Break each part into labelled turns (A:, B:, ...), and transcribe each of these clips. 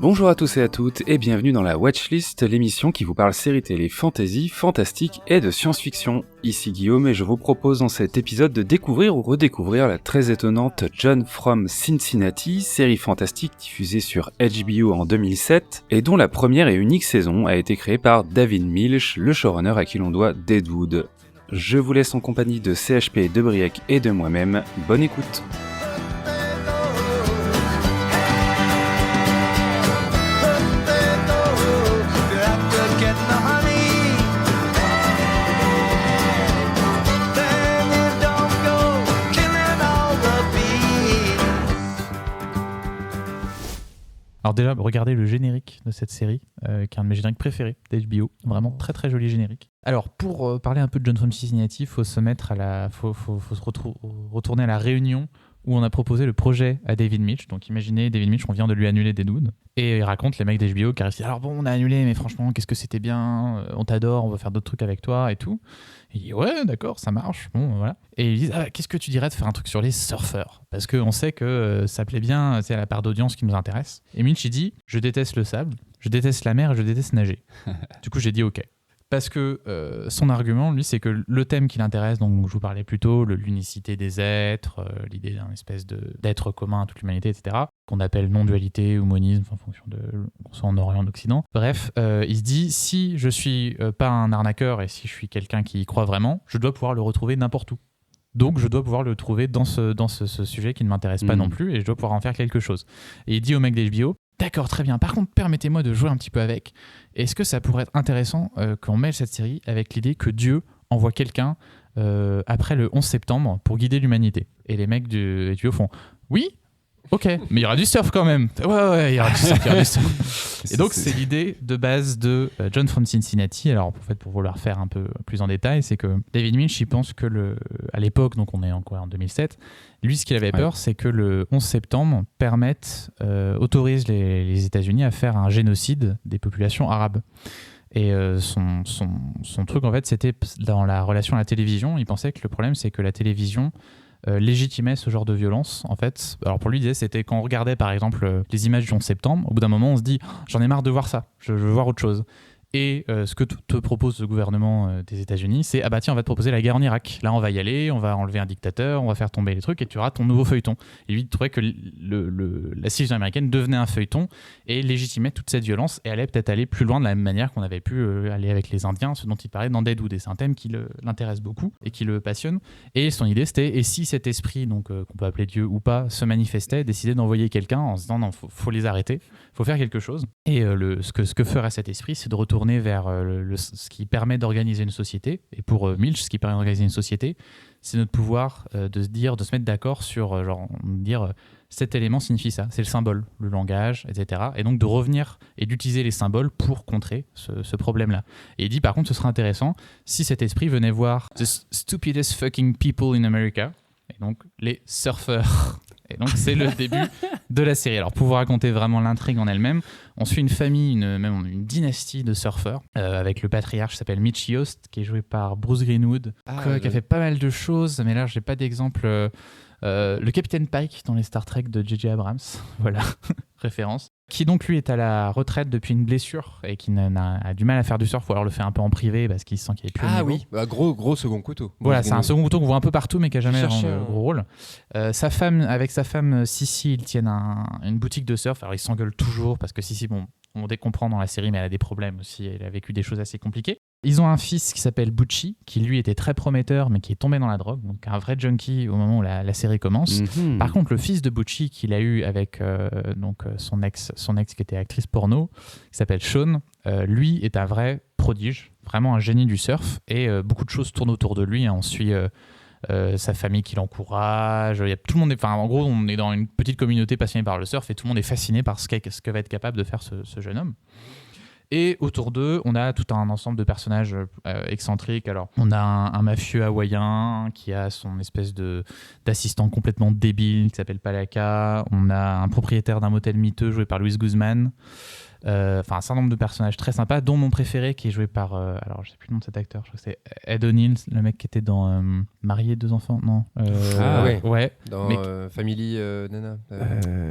A: Bonjour à tous et à toutes et bienvenue dans la Watchlist, l'émission qui vous parle séries télé fantasy, fantastique et de science-fiction. Ici Guillaume et je vous propose dans cet épisode de découvrir ou redécouvrir la très étonnante John from Cincinnati, série fantastique diffusée sur HBO en 2007 et dont la première et unique saison a été créée par David Milch, le showrunner à qui l'on doit Deadwood. Je vous laisse en compagnie de CHP, de Briac et de moi-même. Bonne écoute.
B: Alors déjà, regardez le générique de cette série, qui est un de mes génériques préférés d'HBO. Vraiment très très joli générique. Alors pour parler un peu de John from Cincinnati, il faut se mettre faut se retourner à la réunion où on a proposé le projet à David Milch. Donc imaginez, David Milch, on vient de lui annuler Deadwood. Et il raconte, les mecs d'HBO qui arrivent, alors bon, on a annulé, mais franchement, qu'est-ce que c'était bien, on t'adore, on va faire d'autres trucs avec toi et tout. Et il dit, ouais, d'accord, ça marche, bon, voilà. Et ils disent, qu'est-ce que tu dirais de faire un truc sur les surfeurs ? Parce qu'on sait que ça plaît bien, c'est à la part d'audience qui nous intéresse. Et Milch, il dit, je déteste le sable, je déteste la mer et je déteste nager. Du coup, j'ai dit, ok. Parce que son argument, lui, c'est que le thème qui l'intéresse, donc je vous parlais plus tôt, l'unicité des êtres, l'idée d'un espèce d'être commun à toute l'humanité, etc., qu'on appelle non-dualité ou monisme, en fonction de qu'on soit en Orient, en Occident. Bref, il se dit, si je suis pas un arnaqueur et si je suis quelqu'un qui y croit vraiment, je dois pouvoir le retrouver n'importe où. Donc, je dois pouvoir le trouver dans ce sujet qui ne m'intéresse pas non plus et je dois pouvoir en faire quelque chose. Et il dit au mec d'HBO, d'accord, très bien. Par contre, permettez-moi de jouer un petit peu avec. Est-ce que ça pourrait être intéressant qu'on mêle cette série avec l'idée que Dieu envoie quelqu'un après le 11 septembre pour guider l'humanité ? Et les mecs du HBO font « Oui, ok, mais il y aura du surf quand même. » Ouais, il y aura du surf, Et donc, c'est l'idée de base de John from Cincinnati. Alors, en fait, pour vouloir faire un peu plus en détail, c'est que David Milch, il pense que à l'époque, donc on est en 2007, lui, ce qu'il avait peur, c'est que le 11 septembre autorise les États-Unis à faire un génocide des populations arabes. Et son truc, en fait, c'était dans la relation à la télévision. Il pensait que le problème, c'est que la télévision légitimait ce genre de violence. En fait, alors pour lui, l'idée, c'était quand on regardait, par exemple, les images du 11 septembre, au bout d'un moment, on se dit « J'en ai marre de voir ça, je veux voir autre chose ». Et ce que te propose le gouvernement des États-Unis, c'est « Ah bah tiens, on va te proposer la guerre en Irak. Là, on va y aller, on va enlever un dictateur, on va faire tomber les trucs et tu auras ton nouveau feuilleton. » Et lui, il trouvait que la civilisation américaine devenait un feuilleton et légitimait toute cette violence et allait peut-être aller plus loin de la même manière qu'on avait pu aller avec les Indiens, ce dont il parlait dans Deadwood. Et c'est un thème qui l'intéresse beaucoup et qui le passionne. Et son idée, c'était « Et si cet esprit, donc qu'on peut appeler Dieu ou pas, se manifestait, décidait d'envoyer quelqu'un en se disant « Non, faut les arrêter, faut faire quelque chose. » Et ce que ferait cet esprit, c'est de retourner vers ce qui permet d'organiser une société. Et pour Milch, ce qui permet d'organiser une société, c'est notre pouvoir de se mettre d'accord sur dire cet élément signifie ça, c'est le symbole, le langage, etc. Et donc de revenir et d'utiliser les symboles pour contrer ce problème-là. Et il dit par contre, ce serait intéressant si cet esprit venait voir the stupidest fucking people in America, et donc les surfeurs. Et donc c'est le début de la série. Alors pour vous raconter vraiment l'intrigue en elle-même, on suit une famille, même une dynastie de surfeurs avec le patriarche qui s'appelle Mitch Yost, qui est joué par Bruce Greenwood, qui a fait pas mal de choses, mais là j'ai pas d'exemple. Le Capitaine Pike dans les Star Trek de J.J. Abrams, voilà, référence, qui donc lui est à la retraite depuis une blessure et qui a du mal à faire du surf, ou alors le fait un peu en privé parce qu'il sent qu'il est plus au niveau.
C: Ah oui, gros second couteau.
B: Voilà, c'est un second couteau qu'on voit un peu partout mais qui n'a jamais un gros rôle. Avec sa femme Sissi, ils tiennent une boutique de surf. Alors ils s'engueulent toujours parce que Sissi, bon, on comprend dans la série, mais elle a des problèmes aussi, elle a vécu des choses assez compliquées. Ils ont un fils qui s'appelle Bucci, qui lui était très prometteur, mais qui est tombé dans la drogue, donc un vrai junkie au moment où la série commence. Mm-hmm. Par contre, le fils de Bucci qu'il a eu avec son ex qui était actrice porno, qui s'appelle Sean, lui est un vrai prodige, vraiment un génie du surf, et beaucoup de choses tournent autour de lui. On suit sa famille qui l'encourage. Tout le monde en gros, on est dans une petite communauté passionnée par le surf, et tout le monde est fasciné par ce que va être capable de faire ce jeune homme. Et autour d'eux, on a tout un ensemble de personnages excentriques. Alors, on a un mafieux hawaïen qui a son espèce d'assistant complètement débile qui s'appelle Palaka. On a un propriétaire d'un motel miteux joué par Luis Guzman. Un certain nombre de personnages très sympas, dont mon préféré qui est joué par... alors, je sais plus le nom de cet acteur. Je crois que c'est Ed O'Neill, le mec qui était dans Marié, 2 enfants. Non.
C: Ouais.
B: Ouais.
C: Dans Family Nana.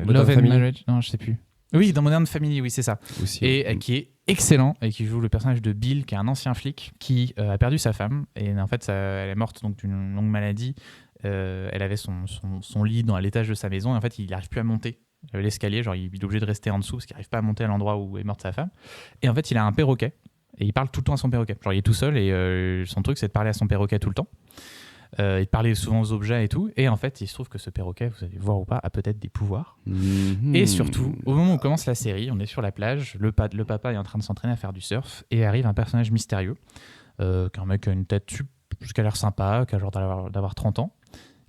B: Love and Marriage. Non, je sais plus. Oui, dans Modern Family, oui, c'est ça.
A: Aussi.
B: Et qui est excellent et qui joue le personnage de Bill, qui est un ancien flic qui a perdu sa femme. Et en fait, elle est morte donc, d'une longue maladie. Elle avait son lit dans l'étage de sa maison. Et en fait, il n'arrive plus à monter l'escalier. Genre, il est obligé de rester en dessous parce qu'il n'arrive pas à monter à l'endroit où est morte sa femme. Et en fait, il a un perroquet. Et il parle tout le temps à son perroquet. Genre, il est tout seul et son truc, c'est de parler à son perroquet tout le temps. Et de parler souvent aux objets et tout. Et en fait, il se trouve que ce perroquet, vous allez voir ou pas, a peut-être des pouvoirs. Et surtout, au moment où commence la série, on est sur la plage, le papa est en train de s'entraîner à faire du surf, et arrive un personnage mystérieux, qu'un mec qui a une tête qui a l'air sympa, qui a genre d'avoir 30 ans,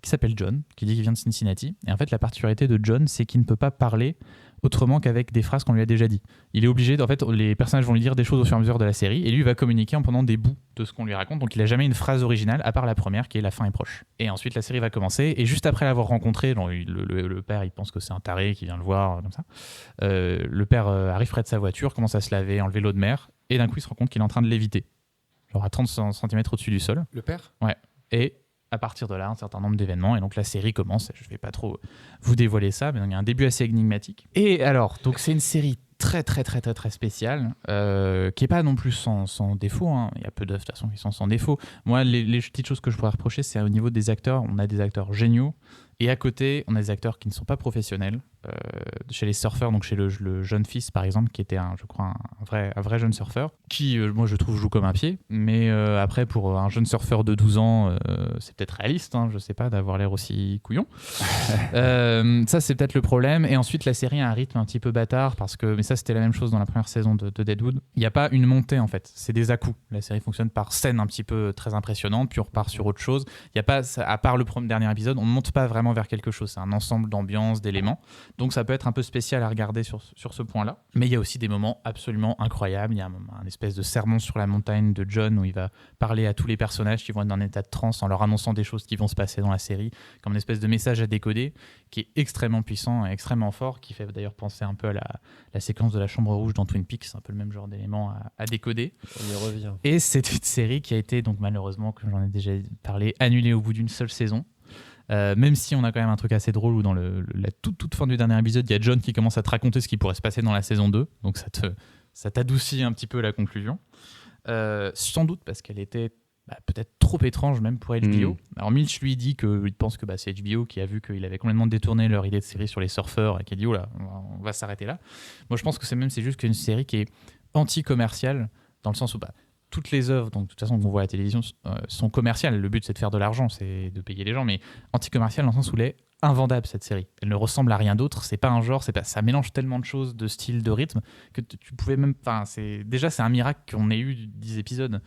B: qui s'appelle John, qui dit qu'il vient de Cincinnati. Et en fait, la particularité de John, c'est qu'il ne peut pas parler autrement qu'avec des phrases qu'on lui a déjà dit. Il est obligé, en fait, les personnages vont lui dire des choses au fur et à mesure de la série, et lui va communiquer en prenant des bouts de ce qu'on lui raconte. Donc il n'a jamais une phrase originale, à part la première, qui est la fin est proche. Et ensuite, la série va commencer, et juste après l'avoir rencontré, genre, le père, il pense que c'est un taré qui vient le voir, comme ça. Le père arrive près de sa voiture, commence à se laver, enlever l'eau de mer, et d'un coup, il se rend compte qu'il est en train de léviter. Genre à 30 cm au-dessus du sol.
C: Le père ?
B: Ouais. Et à partir de là, un certain nombre d'événements, et donc la série commence. Je ne vais pas trop vous dévoiler ça, mais il y a un début assez énigmatique. Et alors, donc c'est une série très spéciale, qui n'est pas non plus sans défaut, hein. Il y a peu d'œuvres de toute façon qui sont sans défaut. Moi, les petites choses que je pourrais reprocher, c'est au niveau des acteurs. On a des acteurs géniaux, et à côté, on a des acteurs qui ne sont pas professionnels. Chez les surfeurs, donc chez le jeune fils par exemple, qui était je crois un vrai jeune surfeur, qui moi je trouve joue comme un pied, mais après pour un jeune surfeur de 12 ans, c'est peut-être réaliste, hein, je sais pas, d'avoir l'air aussi couillon. Ça c'est peut-être le problème. Et ensuite la série a un rythme un petit peu bâtard, mais ça c'était la même chose dans la première saison de Deadwood. Il n'y a pas une montée en fait, c'est des à-coups. La série fonctionne par scène un petit peu très impressionnante, puis on repart sur autre chose. Il y a pas, à part le dernier épisode, on ne monte pas vraiment vers quelque chose, c'est un ensemble d'ambiance, d'éléments. Donc ça peut être un peu spécial à regarder sur ce point-là. Mais il y a aussi des moments absolument incroyables. Il y a un espèce de sermon sur la montagne de John où il va parler à tous les personnages qui vont être dans un état de transe en leur annonçant des choses qui vont se passer dans la série, comme une espèce de message à décoder qui est extrêmement puissant et extrêmement fort, qui fait d'ailleurs penser un peu à la séquence de la chambre rouge dans Twin Peaks. C'est un peu le même genre d'élément à décoder.
C: On y revient.
B: Et c'est une série qui a été, donc malheureusement, comme j'en ai déjà parlé, annulée au bout d'une seule saison. Même si on a quand même un truc assez drôle où dans la toute fin du dernier épisode, il y a John qui commence à te raconter ce qui pourrait se passer dans la saison 2, donc ça t'adoucit un petit peu la conclusion, sans doute parce qu'elle était peut-être trop étrange même pour HBO. Alors Milch lui dit qu'il pense que c'est HBO qui a vu qu'ils avaient complètement détourné leur idée de série sur les surfeurs et qui a dit oh là, on va s'arrêter là. Moi je pense que c'est juste qu'une série qui est anti-commerciale, dans le sens où toutes les œuvres, donc de toute façon qu'on voit à la télévision, sont commerciales. Le but c'est de faire de l'argent, c'est de payer les gens, mais anti-commerciale dans le sens où elle est invendable cette série. Elle ne ressemble à rien d'autre. C'est pas un genre, ça mélange tellement de choses, de styles, de rythmes que tu pouvais même. Enfin, c'est un miracle qu'on ait eu 10 épisodes.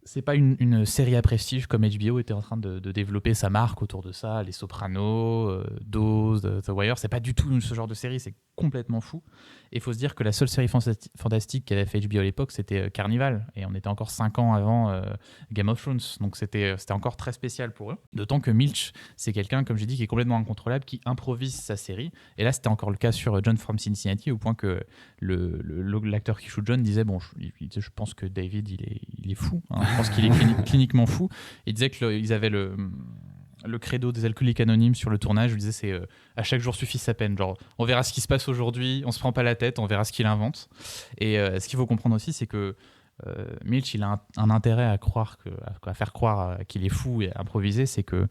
B: C'est pas une série à prestige comme HBO était en train de développer sa marque autour de ça, Les Sopranos, Dose, The Wire. C'est pas du tout ce genre de série, c'est complètement fou. Et il faut se dire que la seule série fantastique qu'avait fait HBO à l'époque, c'était Carnival. Et on était encore 5 ans avant Game of Thrones. Donc c'était encore très spécial pour eux. D'autant que Milch, c'est quelqu'un, comme j'ai dit, qui est complètement incontrôlable, qui improvise sa série. Et là, c'était encore le cas sur John from Cincinnati, au point que l'acteur qui joue John disait je pense que David, il est fou. Hein. Je pense qu'il est cliniquement fou. Il disait qu'ils avaient le credo des alcooliques anonymes sur le tournage. Je disais c'est à chaque jour suffit sa peine. Genre on verra ce qui se passe aujourd'hui, on se prend pas la tête, on verra ce qu'il invente. Et ce qu'il faut comprendre aussi, c'est que Milch, il a un intérêt à faire croire qu'il est fou et à improviser, c'est que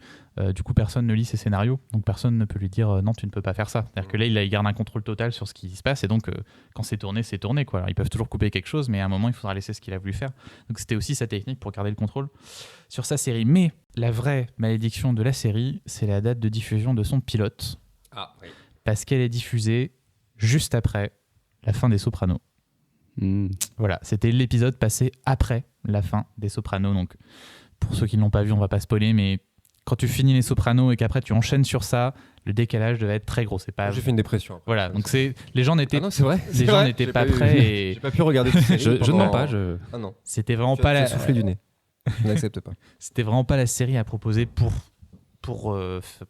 B: du coup personne ne lit ses scénarios, donc personne ne peut lui dire non tu ne peux pas faire ça. C'est-à-dire que là il garde un contrôle total sur ce qui se passe et donc quand c'est tourné quoi. Alors, ils peuvent toujours couper quelque chose, mais à un moment il faudra laisser ce qu'il a voulu faire. Donc c'était aussi sa technique pour garder le contrôle sur sa série. Mais la vraie malédiction de la série, c'est la date de diffusion de son pilote.
C: Ah oui.
B: Parce qu'elle est diffusée juste après la fin des Sopranos. Voilà, c'était l'épisode passé après la fin des Sopranos. Donc, pour ceux qui ne l'ont pas vu, on va pas spoiler, mais quand tu finis les Sopranos et qu'après tu enchaînes sur ça, le décalage devait être très gros. C'est pas.
C: J'ai fait une dépression. Après.
B: Voilà, donc les gens n'étaient.
C: Ah non, c'est vrai.
B: Les gens n'étaient pas prêts. Et...
C: J'ai pas pu regarder cette série.
A: Je ne mens pas.
C: Ah non.
B: C'était vraiment pas la.
C: Souffler du nez. Je n'accepte pas.
B: C'était vraiment pas la série à proposer pour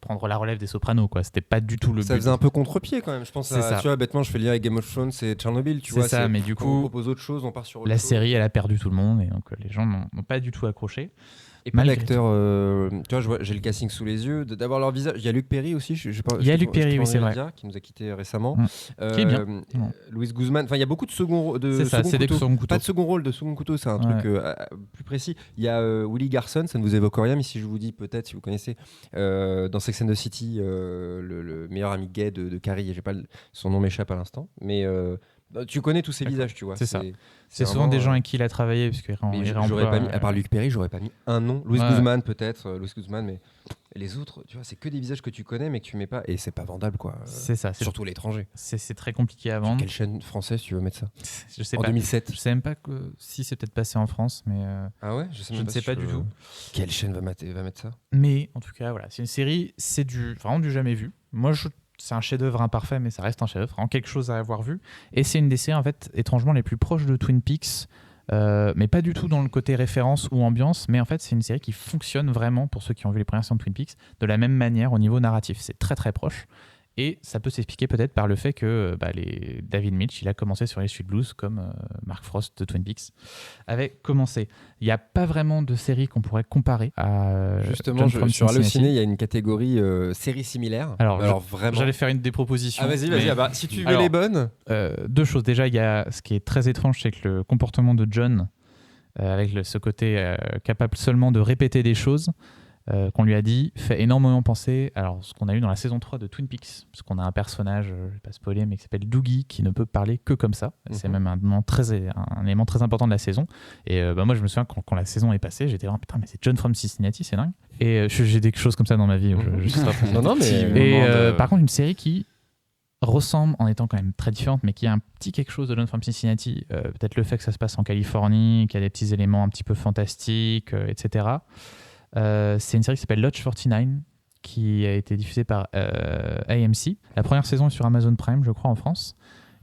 B: prendre la relève des Sopranos, quoi. C'était pas du tout le but.
C: Ça faisait un peu contre-pied quand même. Je pense tu vois, bêtement, je fais lire avec Game of Thrones et Tchernobyl, tu vois.
B: C'est ça, mais du coup,
C: on propose autre chose, on part sur autre
B: la
C: chose.
B: série, elle a perdu tout le monde et donc les gens n'ont pas du tout accroché.
C: Et pas d'acteurs, tu vois, j'ai le casting sous les yeux, d'avoir leur visage. Il y a Luc Perry aussi,
B: il y a Luc Perry, oui, c'est vrai.
C: Qui nous a quittés récemment.
B: Qui est bien.
C: Louis Guzman, enfin il y a beaucoup de second couteau. Pas de second rôle, de second couteau, c'est un truc plus précis. Il y a Willie Garson, ça ne vous évoque rien, mais si je vous dis peut-être, si vous connaissez, dans Sex and the City, le meilleur ami gay de Carrie, son nom m'échappe à l'instant, mais tu connais tous ces visages, tu vois.
B: C'est ça. C'est souvent des gens avec qui il a travaillé, parce qu'il
C: à part Luc Perry, j'aurais pas mis un nom. Louis Guzman peut-être, mais les autres, tu vois, c'est que des visages que tu connais mais que tu mets pas, et c'est pas vendable, quoi.
B: C'est ça.
C: Surtout l'étranger.
B: C'est très compliqué à vendre.
C: Sur quelle chaîne française tu veux mettre ça?
B: Je sais
C: en
B: pas.
C: 2007.
B: Je sais même pas si c'est peut-être passé en France, mais
C: ah ouais, je ne sais pas du tout. Quelle chaîne va mettre ça?
B: Mais en tout cas, voilà, c'est une série, c'est vraiment du jamais vu. Moi, c'est un chef-d'œuvre imparfait, mais ça reste un chef-d'œuvre, vraiment quelque chose à avoir vu. Et c'est une des séries, en fait, étrangement les plus proches de Twin Peaks, mais pas du tout dans le côté référence ou ambiance. Mais en fait, c'est une série qui fonctionne vraiment, pour ceux qui ont vu les premières saisons de Twin Peaks, de la même manière au niveau narratif. C'est très très proche. Et ça peut s'expliquer peut-être par le fait que David Milch, il a commencé sur les Suite Blues comme Mark Frost de Twin Peaks avait commencé. Il n'y a pas vraiment de série qu'on pourrait comparer à
C: justement, sur Allociné, il y a une catégorie séries similaires.
B: Alors
C: vraiment...
B: j'allais faire des propositions.
C: Ah vas-y, si tu veux les bonnes.
B: Deux choses. Déjà, il y a ce qui est très étrange, c'est que le comportement de John, avec ce côté capable seulement de répéter des choses, qu'on lui a dit, fait énormément penser à ce qu'on a eu dans la saison 3 de Twin Peaks, parce qu'on a un personnage, je ne vais pas spoiler, mais qui s'appelle Doogie, qui ne peut parler que comme ça. C'est même un élément très important de la saison. Et moi, je me souviens quand la saison est passée, j'étais vraiment putain, mais c'est John from Cincinnati, c'est dingue. Et j'ai des choses comme ça dans ma vie. Par contre, une série qui ressemble en étant quand même très différente, mais qui a un petit quelque chose de John from Cincinnati, peut-être le fait que ça se passe en Californie, qu'il y a des petits éléments un petit peu fantastiques, etc. C'est une série qui s'appelle Lodge 49, qui a été diffusée par AMC. La première saison est sur Amazon Prime, je crois, en France.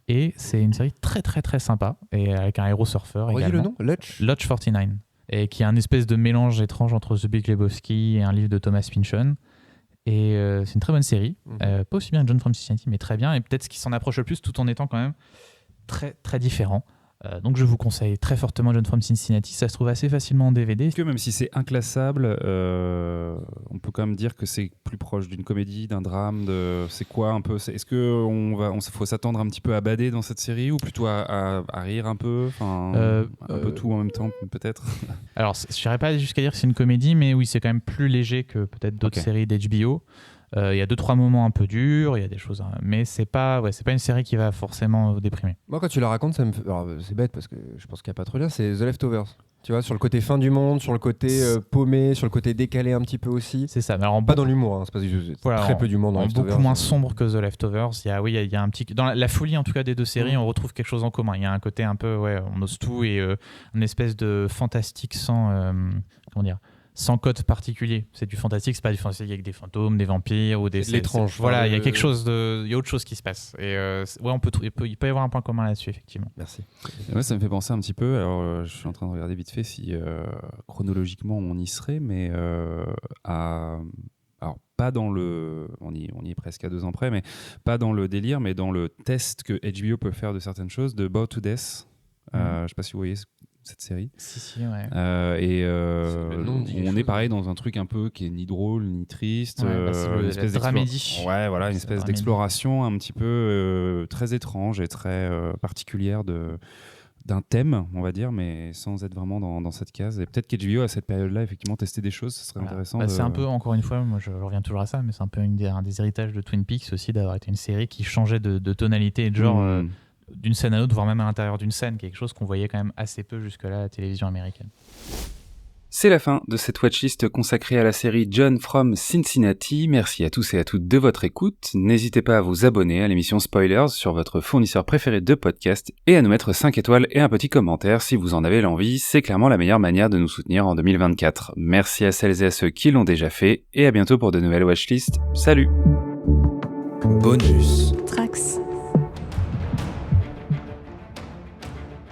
B: Et c'est une série très très très sympa, et avec un héros surfeur également.
C: Le nom
B: Lodge 49, et qui est un espèce de mélange étrange entre The Big Lebowski et un livre de Thomas Pynchon. Et c'est une très bonne série, pas aussi bien que John from Cincinnati, mais très bien, et peut-être ce qui s'en approche le plus, tout en étant quand même très très différent. Donc je vous conseille très fortement John from Cincinnati, ça se trouve assez facilement en DVD.
A: Est-ce que même si c'est inclassable, on peut quand même dire que c'est plus proche d'une comédie, d'un drame, c'est quoi un peu, est-ce que faut s'attendre un petit peu à bader dans cette série, ou plutôt à rire un peu, un peu tout en même temps peut-être?
B: Alors je n'irais pas jusqu'à dire que c'est une comédie, mais oui, c'est quand même plus léger que peut-être d'autres séries d'HBO. Il y a 2-3 moments un peu durs, il y a des choses, mais c'est pas une série qui va forcément vous déprimer.
C: Moi, quand tu la racontes, ça me fait... Alors, c'est bête parce que je pense qu'il n'y a pas trop de lien, c'est The Leftovers. Tu vois, sur le côté fin du monde, sur le côté paumé, sur le côté décalé un petit peu aussi.
B: C'est ça. Mais
C: alors, pas dans l'humour, c'est pas très peu d'humour dans Leftovers.
B: Beaucoup moins sombre que The Leftovers. Il y a un petit... Dans la folie, en tout cas, des deux séries, on retrouve quelque chose en commun. Il y a un côté un peu, on ose tout, et une espèce de fantastique sans code particulier. C'est du fantastique, c'est pas du fantastique avec des fantômes, des vampires ou des...
C: C'est l'étrange.
B: Voilà, il y a quelque chose il y a autre chose qui se passe. Et il peut y avoir un point commun là-dessus, effectivement.
C: Merci.
A: Et moi, ça me fait penser un petit peu, alors je suis en train de regarder vite fait si chronologiquement on y serait, mais alors pas dans le... On y est presque à 2 ans près, mais pas dans le délire, mais dans le test que HBO peut faire de certaines choses, de Bow to Death. Je sais pas si vous voyez cette série.
B: Si, ouais.
A: On est pareil dans un truc un peu qui est ni drôle ni triste,
B: une espèce dramédie.
A: Ouais, voilà, une espèce d'exploration un petit peu très étrange et très particulière d'un thème, on va dire, mais sans être vraiment dans cette case. Et peut-être qu'HBO à cette période-là, effectivement, testait des choses, ce serait intéressant.
B: C'est un peu, encore une fois, moi je reviens toujours à ça, mais c'est un peu un des héritages de Twin Peaks aussi, d'avoir été une série qui changeait de tonalité et de genre. D'une scène à l'autre, voire même à l'intérieur d'une scène, quelque chose qu'on voyait quand même assez peu jusque-là à la télévision américaine.
A: C'est la fin de cette watchlist consacrée à la série John from Cincinnati. Merci à tous et à toutes de votre écoute. N'hésitez pas à vous abonner à l'émission Spoilers sur votre fournisseur préféré de podcast et à nous mettre 5 étoiles et un petit commentaire si vous en avez l'envie. C'est clairement la meilleure manière de nous soutenir en 2024. Merci à celles et à ceux qui l'ont déjà fait et à bientôt pour de nouvelles watchlists. Salut!
D: Bonus
E: Trax.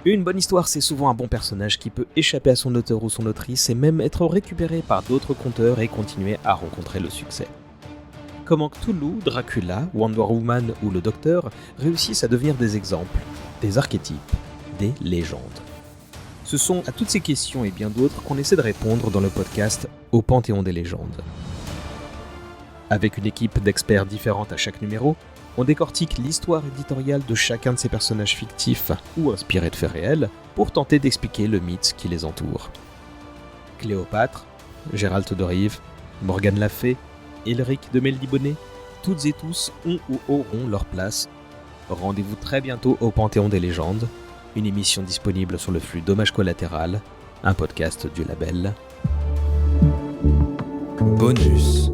D: Une bonne histoire, c'est souvent un bon personnage qui peut échapper à son auteur ou son autrice et même être récupéré par d'autres conteurs et continuer à rencontrer le succès. Comment Cthulhu, Dracula, Wonder Woman ou le Docteur réussissent à devenir des exemples, des archétypes, des légendes. Ce sont à toutes ces questions et bien d'autres qu'on essaie de répondre dans le podcast Au Panthéon des légendes. Avec une équipe d'experts différente à chaque numéro, on décortique l'histoire éditoriale de chacun de ces personnages fictifs ou inspirés de faits réels pour tenter d'expliquer le mythe qui les entoure. Cléopâtre, Gérald de Rive, Morgane la Fée, Elric de Meldibonnet, toutes et tous ont ou auront leur place. Rendez-vous très bientôt au Panthéon des légendes, une émission disponible sur le flux Dommage Collatéral, un podcast du label
E: Bonus.